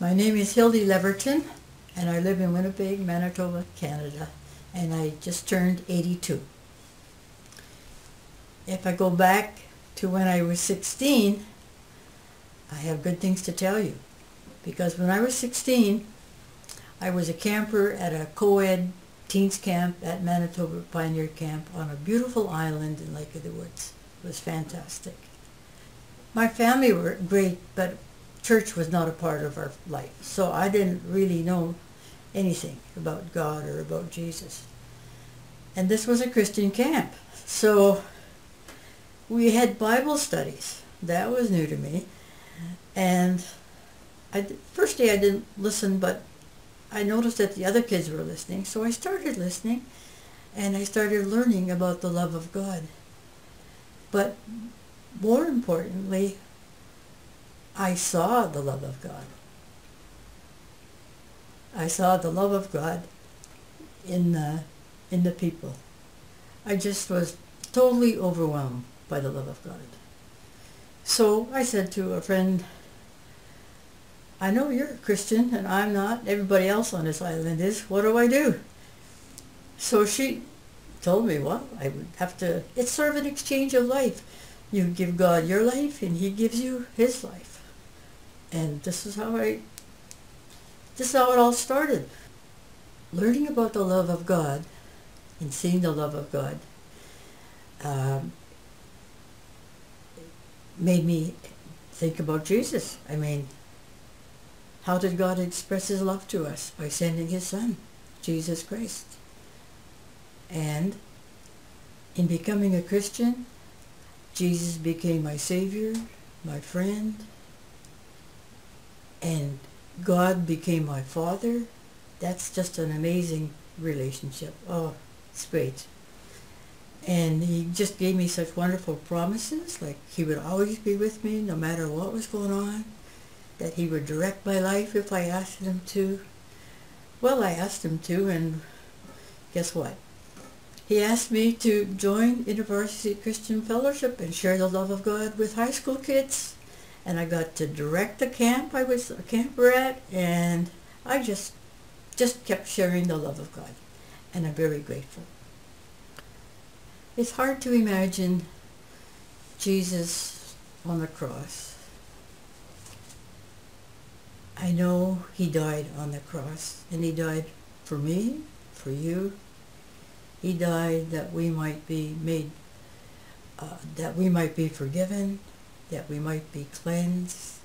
My name is Hildy Leverton, and I live in Winnipeg, Manitoba, Canada, and I just turned 82. If I go back to when I was 16, I have good things to tell you. Because when I was 16, I was a camper at a co-ed teens camp at Manitoba Pioneer Camp on a beautiful island in Lake of the Woods. It was fantastic. My family were great, but church was not a part of our life, so I didn't really know anything about God or about Jesus. And this was a Christian camp, so we had Bible studies. That was new to me. And first day I didn't listen, but I noticed that the other kids were listening, so I started listening, and I started learning about the love of God. But more importantly, I saw the love of God. I saw the love of God in the people. I just was totally overwhelmed by the love of God. So I said to a friend, I know you're a Christian and I'm not. Everybody else on this island is. What do I do? So she told me, well, I would have to, it's sort of an exchange of life. You give God your life and He gives you His life. And this is how it all started. Learning about the love of God and seeing the love of God made me think about Jesus. I mean, how did God express His love to us? By sending His Son, Jesus Christ. And in becoming a Christian, Jesus became my Savior, my friend, and God became my Father. That's just an amazing relationship. Oh, it's great. And He just gave me such wonderful promises, like He would always be with me no matter what was going on, that He would direct my life if I asked Him to. Well, I asked Him to, and guess what? He asked me to join University Christian Fellowship and share the love of God with high school kids. And I got to direct the camp I was a camper at, and I just kept sharing the love of God. And I'm very grateful. It's hard to imagine Jesus on the cross. I know He died on the cross, and He died for me, for you. He died that we might be made, that we might be forgiven, that we might be cleansed,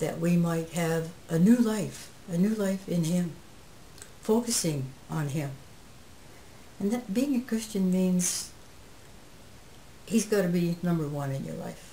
that we might have a new life in Him, focusing on Him. And that being a Christian means He's got to be number one in your life.